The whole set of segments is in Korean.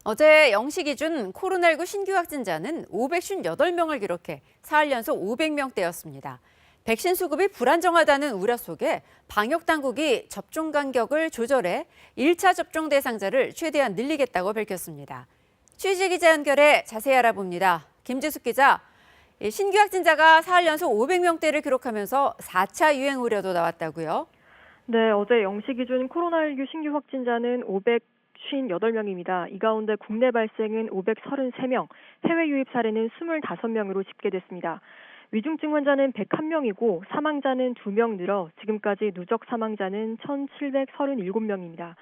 어제 0시 기준 코로나19 신규 확진자는 558명을 기록해 사흘 연속 500명대였습니다. 백신 수급이 불안정하다는 우려 속에 방역당국이 접종 간격을 조절해 1차 접종 대상자를 최대한 늘리겠다고 밝혔습니다. 취재 기자 연결해 자세히 알아봅니다. 김지숙 기자, 신규 확진자가 사흘 연속 500명대를 기록하면서 4차 유행 우려도 나왔다고요? 네, 어제 0시 기준 코로나19 신규 확진자는 558명입니다. 이 가운데 국내 발생은 533명, 해외 유입 사례는 25명으로 집계됐습니다. 위중증 환자는 101명이고 사망자는 2명 늘어 지금까지 누적 사망자는 1,737명입니다.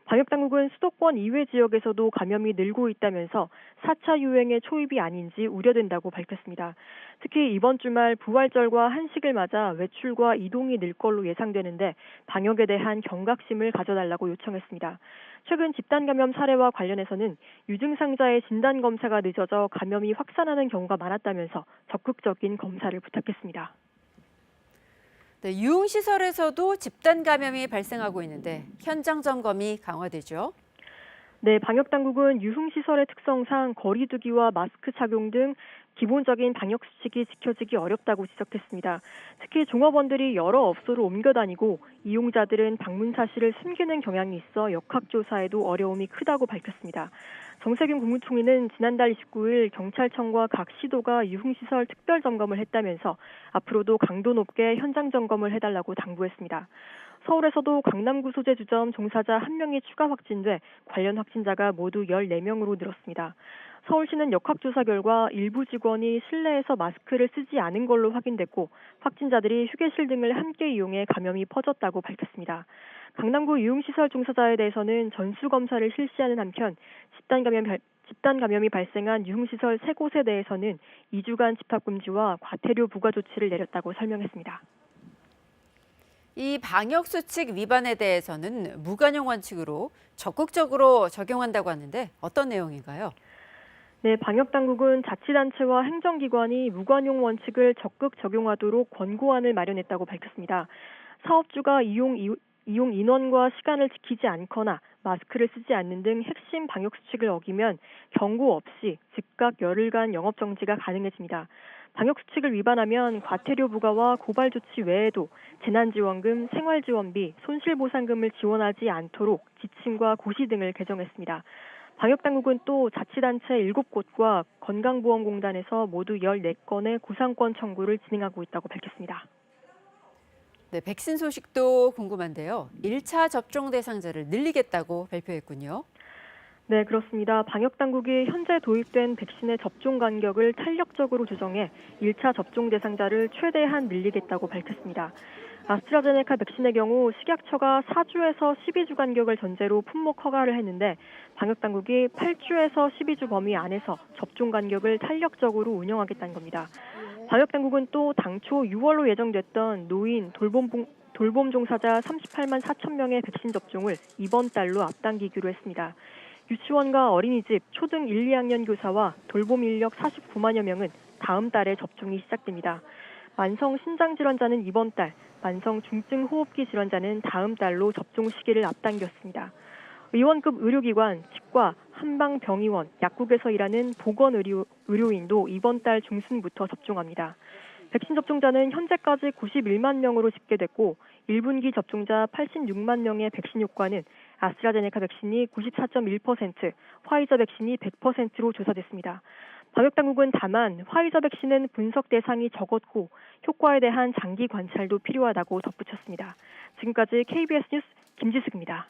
방역당국은 수도권 이외 지역에서도 감염이 늘고 있다면서 4차 유행의 초입이 아닌지 우려된다고 밝혔습니다. 특히 이번 주말 부활절과 한식을 맞아 외출과 이동이 늘 걸로 예상되는데 방역에 대한 경각심을 가져달라고 요청했습니다. 최근 집단 감염 사례와 관련해서는 유증상자의 진단 검사가 늦어져 감염이 확산하는 경우가 많았다면서 적극적인 검사를 부탁했습니다. 네, 유흥시설에서도 집단 감염이 발생하고 있는데 현장 점검이 강화되죠. 네, 방역당국은 유흥시설의 특성상 거리 두기와 마스크 착용 등 기본적인 방역수칙이 지켜지기 어렵다고 지적했습니다. 특히 종업원들이 여러 업소로 옮겨 다니고 이용자들은 방문 사실을 숨기는 경향이 있어 역학조사에도 어려움이 크다고 밝혔습니다. 정세균 국무총리는 지난달 29일 경찰청과 각 시도가 유흥시설 특별점검을 했다면서 앞으로도 강도 높게 현장 점검을 해달라고 당부했습니다. 서울에서도 강남구 소재 주점 종사자 1명이 추가 확진돼 관련 확진자가 모두 14명으로 늘었습니다. 서울시는 역학조사 결과 일부 직원이 실내에서 마스크를 쓰지 않은 걸로 확인됐고 확진자들이 휴게실 등을 함께 이용해 감염이 퍼졌다고 밝혔습니다. 강남구 유흥시설 종사자에 대해서는 전수검사를 실시하는 한편 집단 감염이 발생한 유흥시설 3곳에 대해서는 2주간 집합금지와 과태료 부과 조치를 내렸다고 설명했습니다. 이 방역수칙 위반에 대해서는 무관용 원칙으로 적극적으로 적용한다고 하는데 어떤 내용인가요? 네, 방역당국은 자치단체와 행정기관이 무관용 원칙을 적극 적용하도록 권고안을 마련했다고 밝혔습니다. 사업주가 이용 인원과 시간을 지키지 않거나 마스크를 쓰지 않는 등 핵심 방역수칙을 어기면 경고 없이 즉각 열흘간 영업정지가 가능해집니다. 방역수칙을 위반하면 과태료 부과와 고발 조치 외에도 재난지원금, 생활지원비, 손실보상금을 지원하지 않도록 지침과 고시 등을 개정했습니다. 방역당국은 또 자치단체 7곳과 건강보험공단에서 모두 14건의 구상권 청구를 진행하고 있다고 밝혔습니다. 네, 백신 소식도 궁금한데요. 1차 접종 대상자를 늘리겠다고 발표했군요. 네, 그렇습니다. 방역당국이 현재 도입된 백신의 접종 간격을 탄력적으로 조정해 1차 접종 대상자를 최대한 늘리겠다고 밝혔습니다. 아스트라제네카 백신의 경우 식약처가 4주에서 12주 간격을 전제로 품목 허가를 했는데 방역당국이 8주에서 12주 범위 안에서 접종 간격을 탄력적으로 운영하겠다는 겁니다. 방역당국은 또 당초 6월로 예정됐던 노인, 돌봄 종사자 38만 4천 명의 백신 접종을 이번 달로 앞당기기로 했습니다. 유치원과 어린이집, 초등 1, 2학년 교사와 돌봄 인력 49만여 명은 다음 달에 접종이 시작됩니다. 만성 신장질환자는 이번 달, 만성 중증 호흡기 질환자는 다음 달로 접종 시기를 앞당겼습니다. 의원급 의료기관, 치과, 한방병의원, 약국에서 일하는 보건의료인도 이번 달 중순부터 접종합니다. 백신 접종자는 현재까지 91만 명으로 집계됐고 1분기 접종자 86만 명의 백신 효과는 아스트라제네카 백신이 94.1%, 화이자 백신이 100%로 조사됐습니다. 방역당국은 다만 화이자 백신은 분석 대상이 적었고 효과에 대한 장기 관찰도 필요하다고 덧붙였습니다. 지금까지 KBS 뉴스 김지숙입니다.